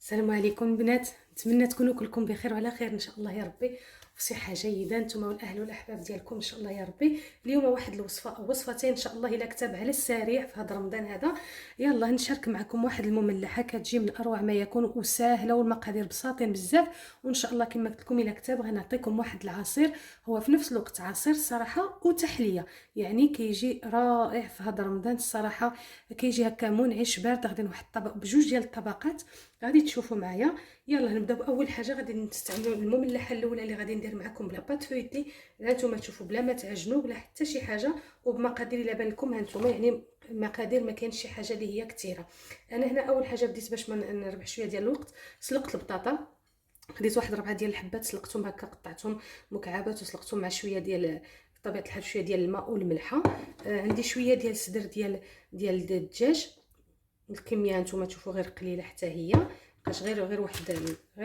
السلام عليكم بنات، نتمنى تكونوا كلكم بخير وعلى خير ان شاء الله يا ربي، وصحه جيده نتوما والاهل والاحباب ديالكم ان شاء الله يا ربي. اليوم واحد الوصفه او وصفتين ان شاء الله الا كتاب على السريع في هذا رمضان هذا. يلا نشارك معكم واحد المملحه كتجي من اروع ما يكون وسهله والمقادير بساطين بزاف، وان شاء الله كما قلت لكم الا كتاب غنعطيكم واحد العصير هو في نفس الوقت عصير الصراحه وتحليه، يعني كيجي رائع في هذا رمضان الصراحه. كيجي هكا منعش بارد، غادي واحد الطبق بجوج ديال الطبقات غادي تشوفوا معايا. يلا نبداو باول حاجه، غادي نستعملوا المملحه الاولى اللي غادي ندير معكم بلا بات فويتي، هانتوما تشوفوا بلا ما تعجنوا بلا حتى شي حاجه، وبمقادير الا بان لكم هانتوما، يعني مقادير ما كاينش شي حاجه اللي هي كثيره. انا هنا اول حاجه بديت باش ما نربح شويه ديال الوقت، سلقت البطاطا، خديت واحد 4 ديال الحبات سلقتهم هكا، قطعتهم مكعبات وسلقتهم مع شويه ديال بطبيعه الحال شويه ديال الماء والملحه. عندي شويه ديال الصدر ديال الدجاج، الكميه نتوما تشوفوا غير قليله حتى هي، بقاش غير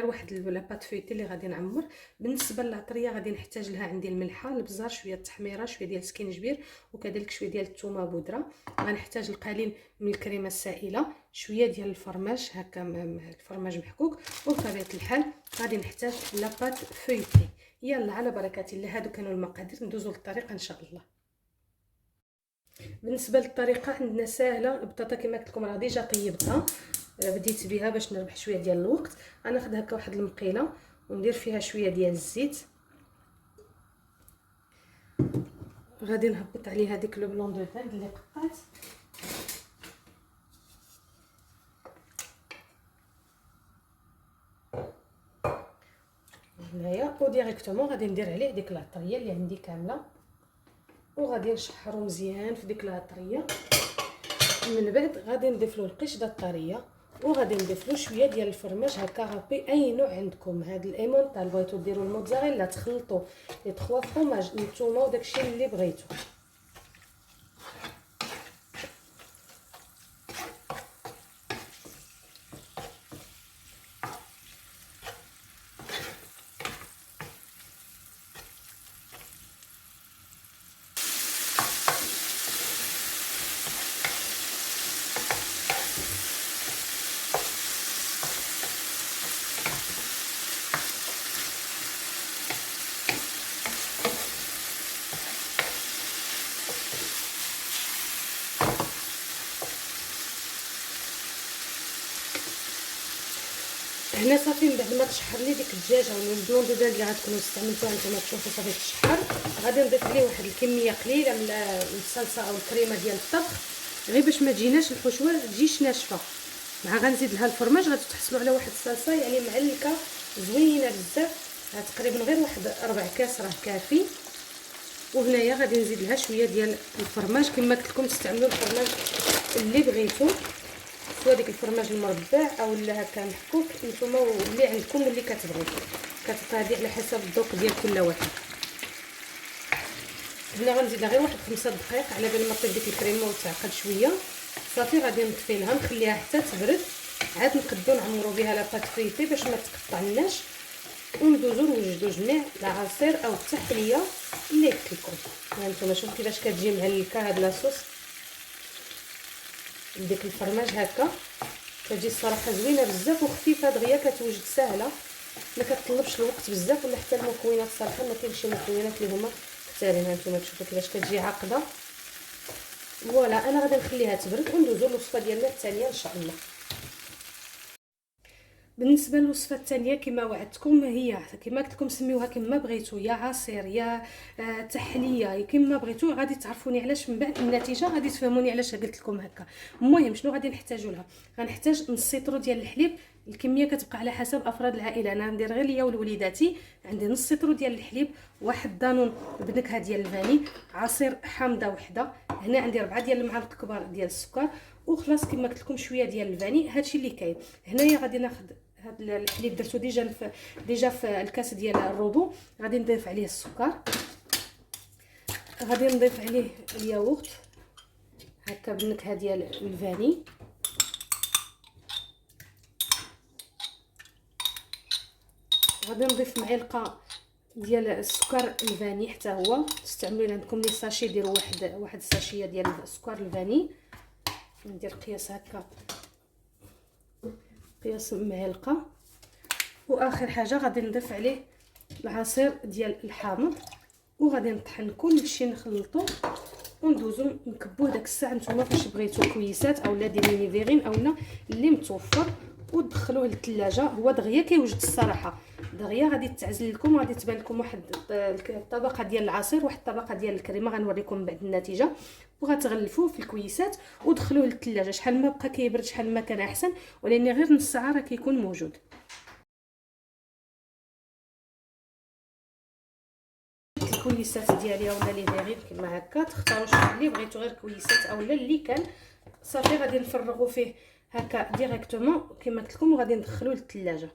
واحد لاباط فويتي اللي غادي نعمر. بالنسبه للعطريه غادي نحتاج لها، عندي الملحه، البزار، شويه التحميره، شويه ديال السكينجبير، وكذلك شويه ديال الثومه بودره. غنحتاج القليل من الكريمه السائله، شويه ديال الفرماج هكا الفرماج محكوك، وبطبيعه الحال غادي نحتاج لاباط فويتي. يلا على بركه الله، هادو كانوا المقادير، ندوزو للطريقه ان شاء الله. بالنسبه للطريقه عندنا سهله، البطاطا كما قلت لكم راه ديجا طيبتها، بديت بها باش نربح شويه ديال الوقت. غناخذ هكا واحد المقيله وندير فيها شويه ديال الزيت، غادي نهبط عليها ديك لو بلون دو فان اللي قطعت، هنايا، وديريكتومون غادي ندير عليه ديك العطريه اللي عندي كامله، وغادي نشحرو مزيان في ديك العطريه. من بعد غادي نضيف له القشده الطريه، وغادي نضيف له شويه ديال الفرماج هكا رابي، اي نوع عندكم، هاد الايمونطال بغيتو ديروا الموتزاريلا تخلطوا لي 3 فروماج نتوما وداكشي اللي بغيتو. هنا صافي من بعد ما تشحر لي ديك الدجاجه والبلون دو اللي غتكونوا استعملتوها نتوما، تشوفوا صافي تشحر، غادي نضيف عليه واحد الكميه قليله من الصلصه او الكريمه ديال الطبخ، غير باش ما تجيناش الحشوه تجيش ناشفه. مع غنزيد لها الفرماج غادي تحصلوا على واحد الصلصه يعني معلكه زوينه بزاف، تقريبا غير واحد 4 كاس راه كافي. وهنايا غادي نزيد لها شويه ديال الفرماج، كما قلت لكم تستعملوا الفرماج اللي بغيتو، سواء ديك الفرماج المربع او لا هكا محكوك نتوما واللي عندكم واللي كتبغيو، كتبقى هذه على حسب الذوق ديال كل واحد. هنا غنزيد لها غير واحد 5 دقائق على بال ما طيب ديك الكريمه وتعقد شويه. صافي غادي نطفي لها نخليها حتى تبرد، عاد نقدو نعمرو بها لاباط فريتي باش ما تقطعناش، وندوزو نوجدو جميع العصير او التحليه اللي قلت لكم. هانتوما شوفوا كيفاش كتجي مهلكه هاد لاصوص بديك الفرماج هكا، كتجي الصراحه زوينه بزاف وخفيفه دغيا، كتوجد سهله، ما كتطلبش الوقت بزاف ولا حتى المكونات، صراحه ما كاينش شي مكونات اللي هما كثارين. هانتوما تشوفوا كيفاش كتجي عاقده. فوالا انا غادي نخليها تبرد وندوزو للوصفه ديالنا الثانيه ان شاء الله. بالنسبه للوصفه الثانيه كما وعدتكم، هي كما قلت لكم سميوها كما بغيتو، يا عصير يا تحليه كما بغيتو، غادي تعرفوني علاش من بعد النتيجه، غادي تفهموني علاش قلت لكم هكا. المهم شنو غادي نحتاجوا لها؟ غنحتاج نص لتر ديال الحليب، الكميه كتبقى على حسب افراد العائله، انا ندير غير ليا ولوليداتي. عندي نص لتر ديال الحليب، واحد دانون بنكهه ديال الفاني، عصير حامضه وحده، هنا عندي 4 ديال المعالق كبار ديال السكر، وخلاص كما قلت لكم شويه ديال الفاني. هادشي اللي كاين. هنايا غادي ناخذ هاد الحليب درتو ديجا في الكاس ديال الروبو، غادي نضيف عليه السكر، غادي نضيف عليه الياغورت هكا بالنكهه ديال الفاني، غادي نضيف معلقه ديال السكر الفاني حتى هو، تستعملوا عندكم لي ساشي ديروا واحد الساشيه ديال السكر الفاني، ندير قياس هكا قياس معلقه. واخر حاجه غادي نضيف عليه العصير ديال الحامض، وغادي نطحن كلشي نخلطو وندوزو نكبوه داك الساعه نتوما فاش بغيتو كويسات اولا دي ميني فيغين اولا اللي متوفر، وتدخلوه للثلاجه. هو دغيا كيوجد الصراحه، دغيا غادي تعزل لكم وغادي تبان لكم واحد الطبقه ديال العصير واحد الطبقه ديال الكريمه، غنوريكم بعد النتيجه. وغتغلفوه في الكويسات ودخلوه للثلاجه، شحال ما بقى كيبرد شحال ما كان احسن، ولكن غير نص ساعه راه كيكون موجود. الكويسات ديالي اولا لي فيغين كما هكا، تختاروا شنو اللي بغيتو، غير كويسات اولا اللي كان صافي غادي نفرغوا فيه هكا ديريكتومون كما قلت لكم، وغادي ندخلوه للثلاجه.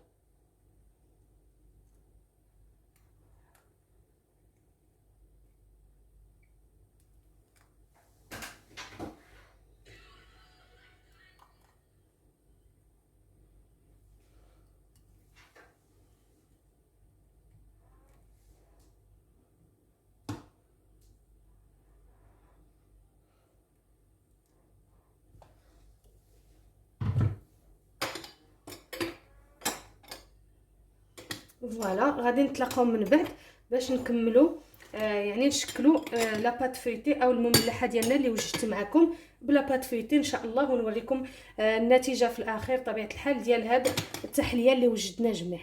فوالا غادي نتلاقاو من بعد باش نكملوا يعني نشكلوا لاباط فويتي او المملحه ديالنا اللي وجدت معكم بلا بات فويتي ان شاء الله، ونوريكم النتيجه في الاخير طبيعه الحال ديال هاد التحليه اللي وجدنا جميع.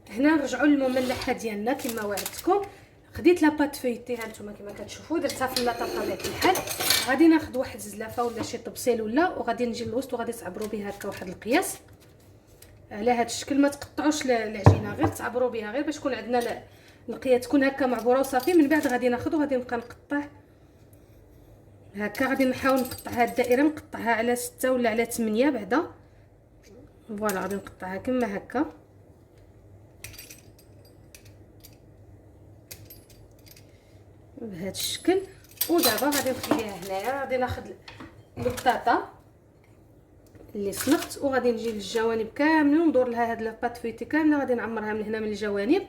هنا نرجعوا للمملحه ديالنا كما وعدتكم. خديت لاباط فويتي ها نتوما كما كتشوفوا، درتها في اللاطه بطبيعه الحال. غادي ناخذ واحد الزلافه ولا شي طبسيل ولا، وغادي نجي للوسط وغادي تعبروا بها هكا واحد القياس على هذا الشكل. ما تقطعوش العجينه، غير تعبروا بها غير باش تكون عندنا القياس تكون هكا معبوره وصافي. من بعد غادي ناخذ وغادي نبقى نقطع هكا، غادي نحاول نقطعها الدائره، نقطعها على 6 ولا على 8 بعدا. فوالا غادي نقطعها كما هكا بهذا الشكل. ودابا غادي نخليها هنايا، غادي ناخذ البطاطا اللي سلقت وغادي نجي للجوانب كاملين وندور لها هاد لاباط فيتي كامله، غادي نعمرها من هنا من الجوانب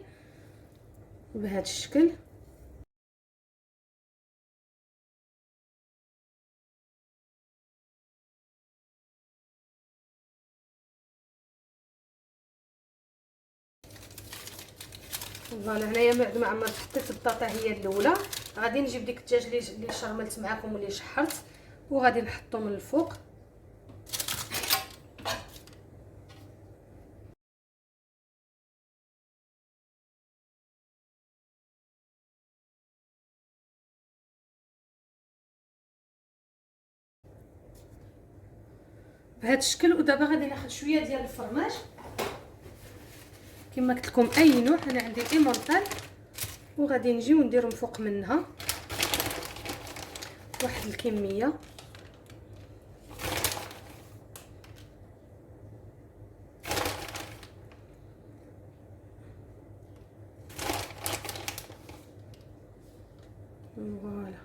بهذا الشكل. فوالا هنايا بعد ما عمرت حطيت البطاطا هي الاولى، غادي نجيب ديك الدجاج اللي شرملت معكم واللي شحرت وغادي نحطو من الفوق. بهذا الشكل. ودابا غادي ناخذ شويه ديال الفرماج كما قلت لكم اي نوع، انا عندي ايمونطال، وغادي نجي وندير من فوق منها واحد الكميه. فوالا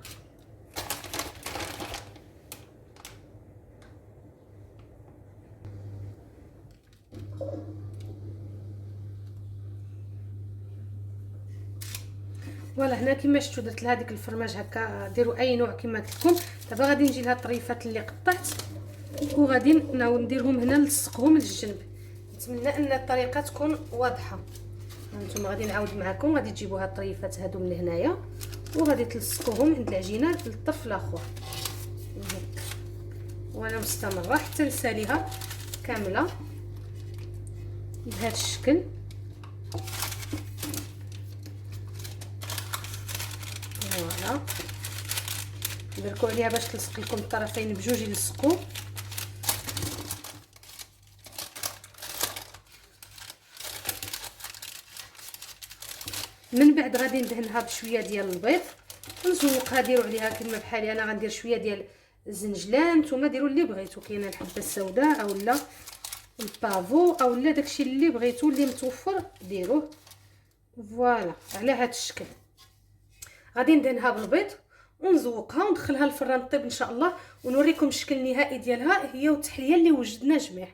فوالا هنا كما شفتوا درت لها ديك الفرماج هكا. ديروا اي نوع كما قلت لكم. دابا غادي نجي لها الطريفات اللي قطعت وغادي نعاود نديرهم هنا نلصقهم للجنب. نتمنى ان الطريقه تكون واضحه. هانتوما غادي نعاود معكم، غادي تجيبوا هاد الطريفات هادو من هنايا وغادي تلصقوهم عند العجينه للطرف الاخر، وانا مستمره حتى نساليها كامله بهذا الشكل. فوالا بركوا عليها باش تلصق لكم الطرفين بجوج يلصقوا. من بعد غادي ندهنها بشويه ديال البيض ونزوقها. ديروا عليها كما بحالي انا غندير شويه ديال الزنجلان، نتوما ديروا اللي بغيتو، كاينه الحبه السوداء اولا البافو اولا داكشي اللي بغيتو اللي متوفر ديروه. فوالا على هذا الشكل غادي ندهنها بالبيض ونزوقها وندخلها الفران طيب ان شاء الله، ونوريكم الشكل النهائي ديالها هي والتحليه اللي وجدنا جميع.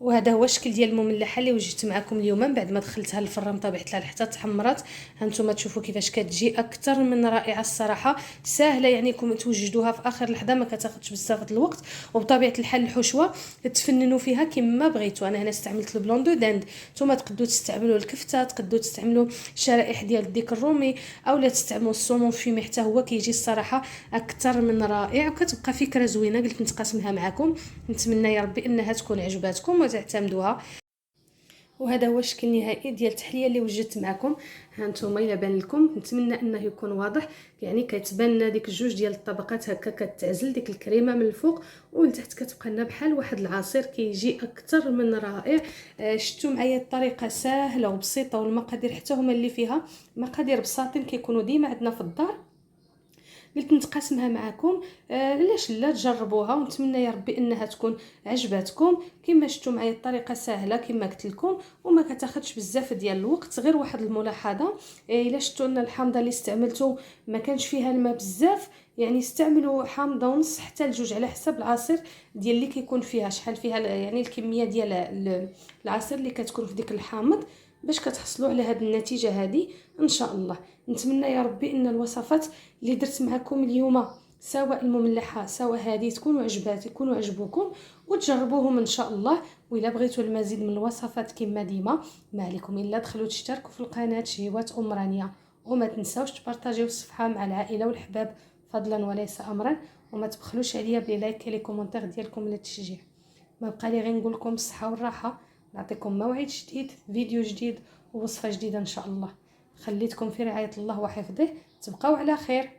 وهذا هو الشكل ديال المملحه اللي وجدت معكم اليوم من بعد ما دخلتها للفران طبيعه الحال حتى تحمرات. هانتوما تشوفوا كيفاش كتجي اكثر من رائعه الصراحه، ساهله يعني توجدوها في اخر لحظه، ما كتاخذش بزاف د الوقت. وبطبيعه الحال الحشوه تفننوا فيها كما بغيتوا. انا هنا استعملت البلون دو داند، نتوما تقدروا تستعملوا الكفته، تقدروا تستعملوا الشرائح ديال الديك الرومي، اولا تستعملوا الصومون فيمي حتى هو كيجي الصراحه اكثر من رائع. وكتبقى فكره زوينه قلت نتقاسمها معكم. نتمنى يا ربي انها تكون عجباتكم وتعتمدوها. وهذا هو الشكل النهائي ديال التحليه اللي وجدت معكم. ها نتوما الا بان لكم، نتمنى انه يكون واضح، يعني كتبان ديك الجوج ديال الطبقات هكا كتعزل ديك الكريمه من الفوق ولتحت، كتبقى لنا بحال واحد العصير كيجي اكثر من رائع. شفتوا معايا الطريقه سهله وبسيطه، والمقادير حتى هما اللي فيها مقادير بساطين كيكونوا ديما عندنا في الدار. قلت نتقاسمها معكم، علاش لا تجربوها، ونتمنى يا ربي انها تكون عجباتكم. كما شفتوا معايا الطريقه سهله كما قلت لكم، وما كتاخذش بزاف ديال الوقت. غير واحد الملاحظه، الا شفتوا ان الحامضه اللي استعملته ما كانش فيها الماء بزاف، يعني استعملوا حامضه ونص حتى لجوج على حسب العصير ديال اللي كيكون فيها، شحال فيها يعني الكميه ديال العصير اللي كتكون في ديك الحامض، باش كتحصلوا على هذه النتيجه هذه ان شاء الله. نتمنى يا ربي ان الوصفات اللي درت معكم اليوم، سواء المملحه سواء هذه، يكونوا عجبوكم وتجربوهم ان شاء الله. والا بغيتوا المزيد من الوصفات كما ديما، ما عليكم الا دخلوا تشتركوا في القناه شهوات ام رانيا، وما تنساوش تبارطاجيو الصفحه مع العائله والحباب فضلا وليس امرا، وما تبخلوش عليا بلي لايك لي كومونتير ديالكم للتشجيع. ما بقى لي غير نقول لكم الصحه والراحه، نعطيكم موعد جديد، فيديو جديد ووصفه جديده ان شاء الله. خليتكم في رعايه الله وحفظه، تبقوا على خير.